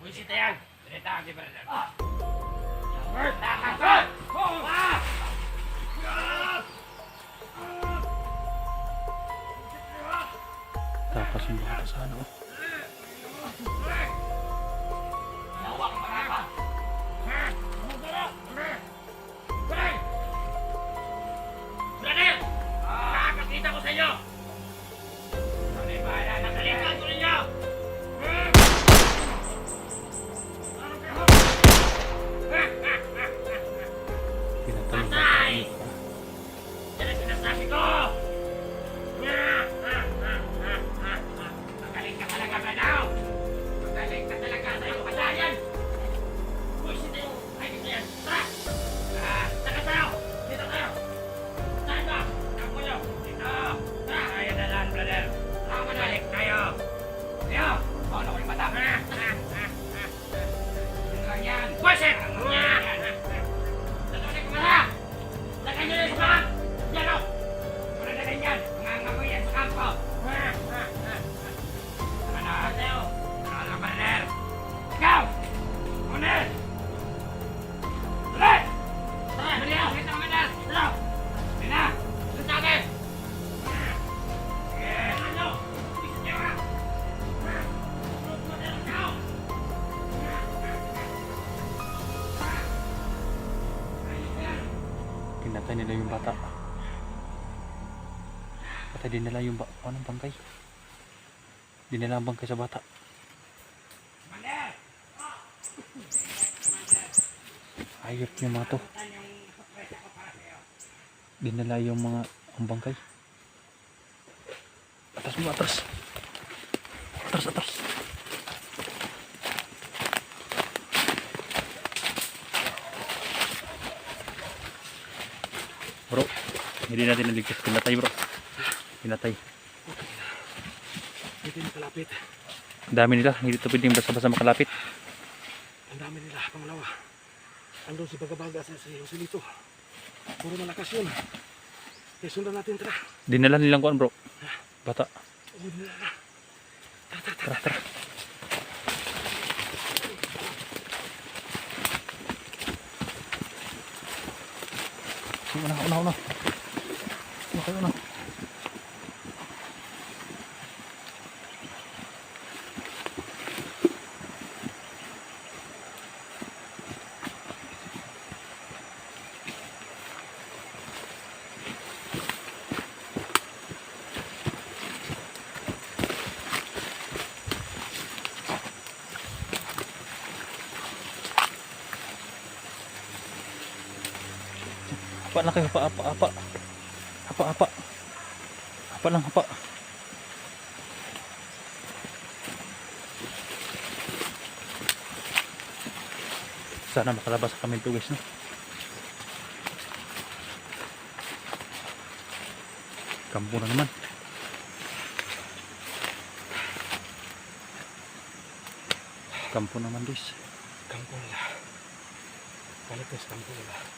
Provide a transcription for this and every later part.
Buisita yan! Direta ang di brother. Takas yung bata sa ano. Brother! Nakakakita ko sa inyo! Kami bahala ng kalimutan ko ninyo! Pinatay yung Patay! bata. Yan ang sinasabi ko! Magaling ka talaga, Bradaw! Magaling ka talaga sa iyong kadayan! Buisit yung ayos na yan! Tara! Tara tayo! Dito tayo! Saan ba? Saan mo yun? Dito! Tara! Tayo na lang, brother! Balik tayo! Tayo! Bawal ako yung mata! Yun lang yan! Buisit! Lagay ko mata! Lagay nyo yan sa mga! Yan o! Wala na ganyan! Mga ngamoy yan sa kampo! Tara na! Tayo! Tara lang, brother! Ikaw! Unel! Tuloy! Tara! Dali ako! Kita mga brother! Tara! Dali na! Dali sa akin! Ano? Bisa niyo ka! Pinatay nila yung bata. Patay din nila yung anong bangkay. Dinala ang bangkay sa bata. Ayop yung mga to. Dinala yung mga ang bangkay. Atras mo, atras. Atras, atras. Bro, hindi natin naligtas. Pinatay bro. Pinatay. Dito yung kalapit. Ang dami nila. Hindi ito pwedeng basta-basta makalapit. Ang dami nila. Pangalawa. Andun si Bagabaga sa Joselito. Puro malakas yun. Kaya sundan natin, tara. Dinala nilang kuan bro. Bata. Tara, tara, Tara, tara. Una. Una kayo na. Hapa lang kayo, hapa. Hapa lang, hapa. Sana makalabas kami ito guys, no? Kampo na naman. Kampo naman guys. Kampo nila. Palitas kampo nila.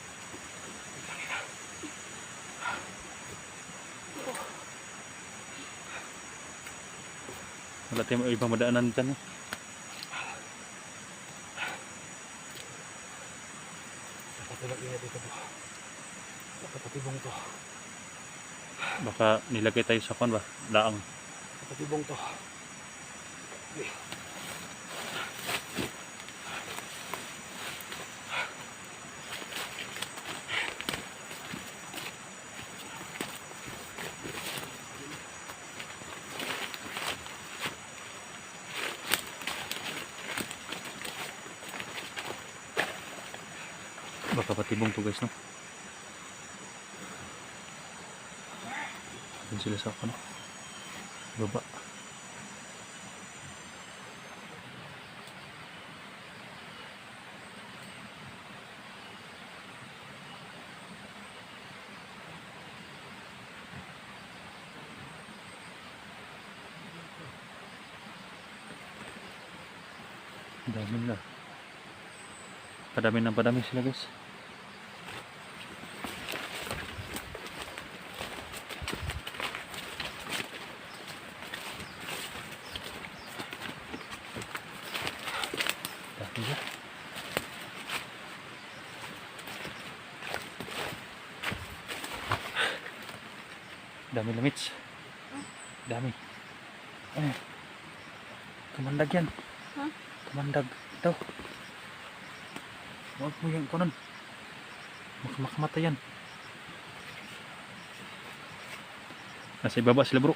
Wala tayong ibang madaanan dyan, eh. Napatulog niya dito po. Napatibong to. Baka nilagay tayo sa kwan ba? Laang. Napatibong to. Baka patibong to guys, no? Doon sila sa ano? Baba. Dami na. Padami sila guys. Dami na. Dami lamits. Dami. Ano? Kamandag yan. Ha? Kamandag. Ito. Huwag mo yan kunan. Makamatay yan. Nasa ibaba sila bro.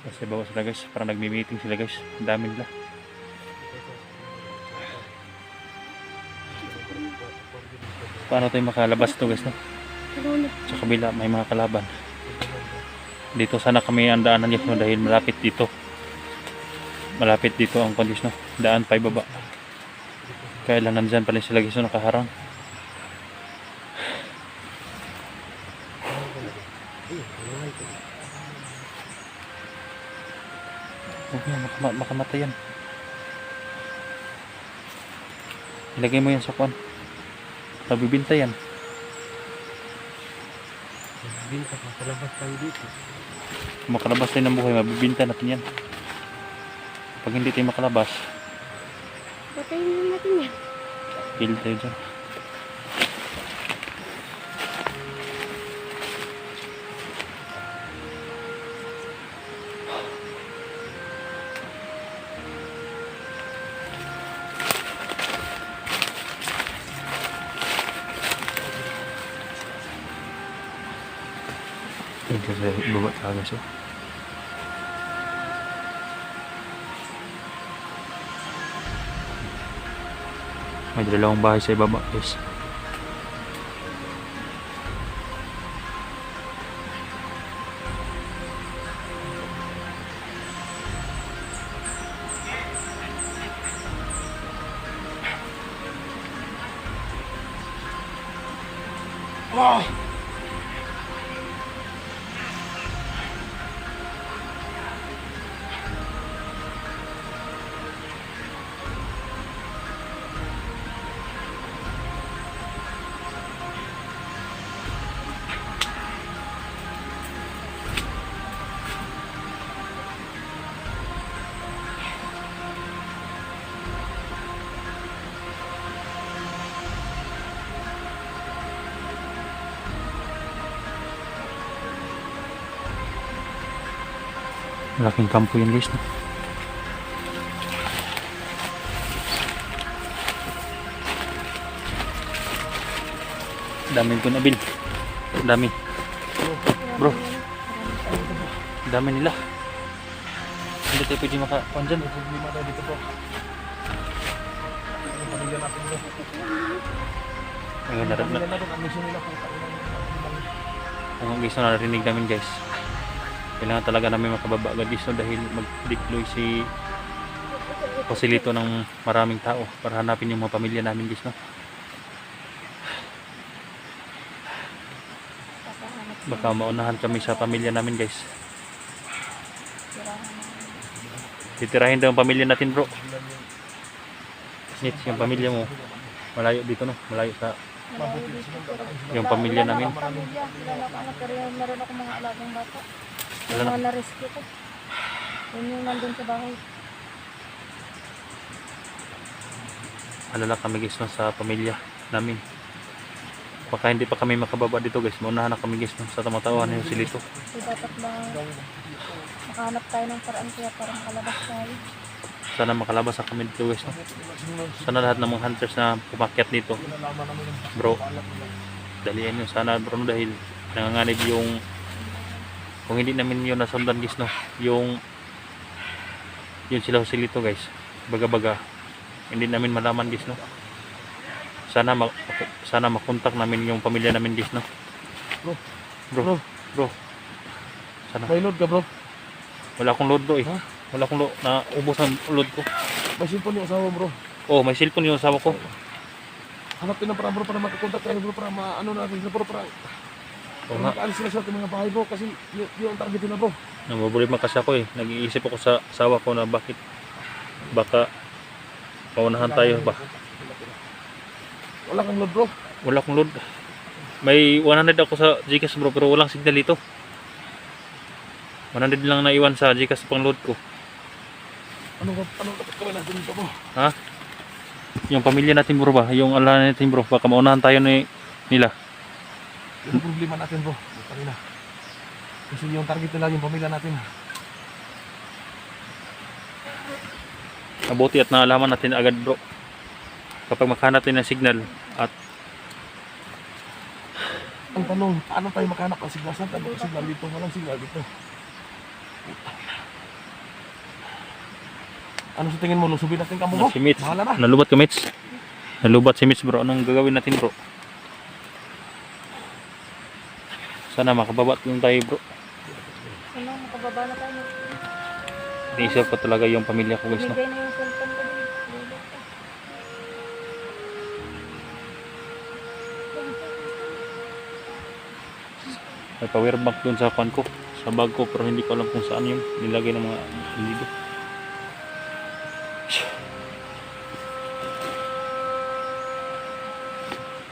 Nasa ibaba sila guys. Parang nagmi-meeting sila guys. Ang dami nila. Paano tayo makalabas ito guys, no? Sa kabila may mga kalaban. Dito sana kami ang daanan guys, no? Dahil malapit dito. Malapit dito ang kondisyon, no? Daan pa ibaba. Kaya lang nandyan pala sila guys, no? Nakaharang. Huwag yan, makamatay yan. Ilagay mo yan sa kuwan. Mabibinta yan. Mabibinta, makalabas tayo dito. Kung makalabas tayo ng buhay, mabibinta natin yan. Pag hindi tayo makalabas, Patayin na natin yan. kill tayo dyan. Ito sa baba talaga siya. May dalawang bahay sa ibaba guys. Ah! Malaking kampo yan guys, no? Dami ko nabil. Dami. Bro. Dami nila. Hindi tayo pwede makakuan dyan. Problema tayo dito po. Ang pamilya natin bro. Ayun, Ang narap na. pamilya natin, ang mission nila po. Kung guys, narinig namin guys. Kailangan talaga namin makababa agad guys, no? Dahil mag-deploy si Joselito ng maraming tao para hanapin yung mga pamilya namin guys, no? Baka maunahan kami sa pamilya namin guys. Titirahin daw ang pamilya natin bro. Nits, yung pamilya mo malayo dito, no? Malayo sa yung pamilya namin. Pamilya, kilala ko anak, pero meron ako mga alagang bata. Wala Yung na. mga na-rescue ko. Yun yung nandun sa bahay. Alala kami guys, no? Sa pamilya namin. Baka hindi pa kami makababa dito guys. Maunahan na kami guys, no? Sa tamatawan yung silito. So dapat ba makahanap tayo ng paraan kaya para makalabas tayo. Sana makalabas sa kami dito guys, no? Sana lahat ng mga hunters na pumakyat dito bro, dalihan nyo sana bro, no? Dahil nanganganib yung kung hindi namin yun nasundan guys, no? Yung sila silito guys, baga-baga hindi namin malaman guys, no. Sana makontak namin yung pamilya namin guys, no. Bro. Sana. May load ka, bro. Wala akong load bro eh. Ha? Wala akong load. Naubos ang load ko. May cellphone yung asawa, bro. Oh, may cellphone yung asawa ko. Hanapin na para, bro, para makakontak tayo, bro, para maano natin sila, bro, para Oo nga. makaalis sila sa ating mga bahay, bro, kasi yun ang target nila, bro. Namumblema kasi ako eh. Nag-iisip ako sa asawa ko na bakit baka paunahan tayo ba. Wala kang load, bro. Wala akong load. May 100 ako sa Gcash bro pero walang signal dito. 100 lang naiwan sa Gcash pang load ko. Anong dapat gawin natin dito, bro? Ha? Yung pamilya natin bro ba? Yung ala natin bro. Baka maunahan tayo nila. Yung problema natin, bro. Yung kanina. Kasi yung target nila, yung pamilya natin. Mabuti at naalaman natin agad bro. Kapag makahanap tayo ng signal at Ang tanong, paano tayo makahanap ng signal? Saan tayo signal dito? Walang signal dito. Ano sa tingin mo? Lusubin natin ka mo, bro? si Mitch. Bahala na. Nalubat ka Mitch. Nalubat si Mitch bro. Anong gagawin natin bro? Sana makababa lang tayo bro. Ano, makababa na tayo. Iniisip ko talaga yung pamilya ko guys, no? Bigay na yung cellphone ko din. May power bank dun sa kwan ko, sa bag ko, pero hindi ko alam kung saan yung nilagay ng mga indigo.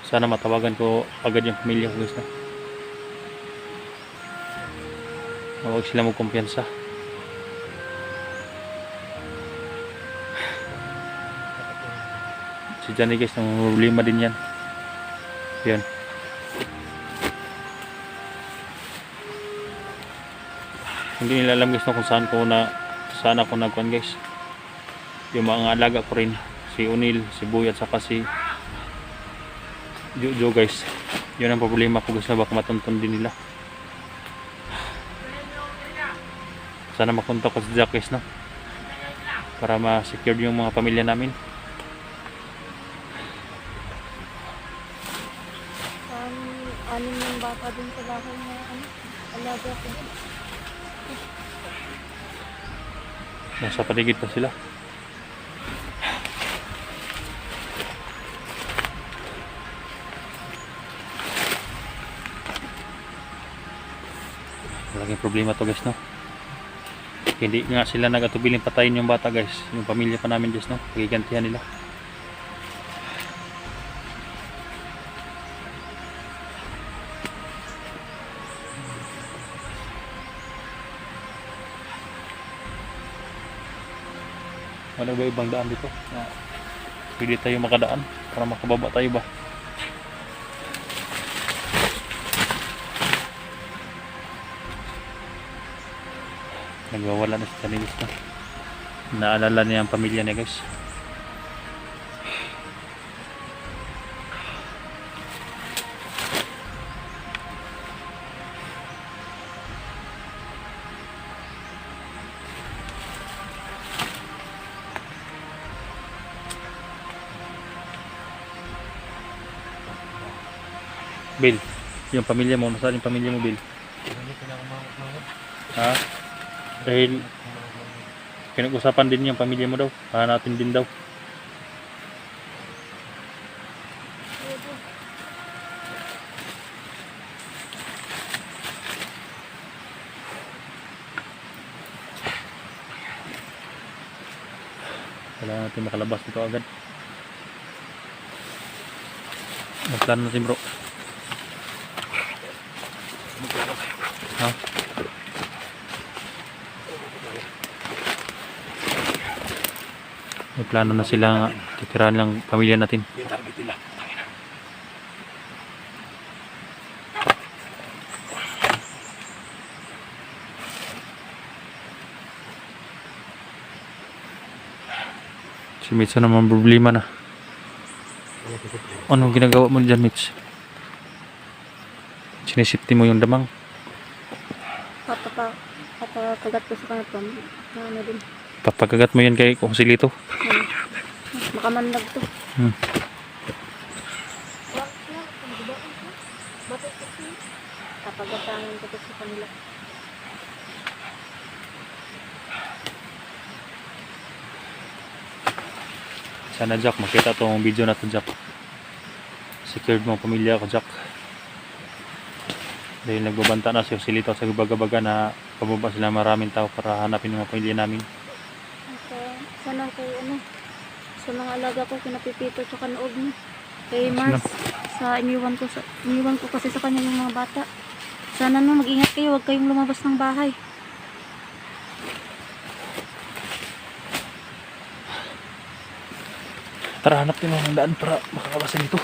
Sana matawagan ko agad yung pamilya ko guys, no? Huwag sila magkumpiyansa. Si Johnny guys, nang problema din yan. Yan. Hindi nila alam guys, no, kung saan ako nagkuhan guys. Yung mga alaga ko rin, si Unil, si Boy at saka si Jojo guys. Yun ang problema ko guys, na baka matuntun din nila. Sana makontak ko si Jack guys, no? Para ma-secure yung mga pamilya namin. Anim ng bata din sa bahay na alaga ko. Nasa paligid pa sila. Malaking problema to guys, no? Hindi nga sila nag-atubiling patayin yung bata guys. Yung pamilya pa namin guys, no? Pagigantihan nila. Wala ba ibang daan dito na pwede tayo makadaan para makababa tayo ba? Nagwawala na si Tanilis, na naalala niya ang pamilya niya guys. Bill, yung pamilya mo, nasaan yung pamilya mo Bill? Ha? Dahil pinag-usapan din yung pamilya mo daw, natin din daw. Kailangan natin makalabas dito agad. Ang plano natin bro. Ha? May plano na sila titirahan lang pamilya natin. Yung target nila. Si Mitch naman problema na. Anong ginagawa mo dyan Mitch? Sinisipti mo yung damang. Papakagat ko sa kanapon. Ano din. Papagagat mo yan kay kung silito. Makamandag to. Hmm. Kapagatangan ko to sa kanila. Sana Jack, makita tong video na to Jack. Secured mo ang pamilya ko Jack. Dahil nagbabanta na si Joselito sa baga-baga na pababa sila maraming tao para hanapin yung mga pamilya namin. Okay. Sana ko sa mga alaga ko kinapipito sa kanood mo. Kay Mars iniwan ko kasi sa kanya yung mga bata. Sana mag-ingat kayo, huwag kayong lumabas ng bahay. Tara, hanap din mo ng daan para makakawasan dito.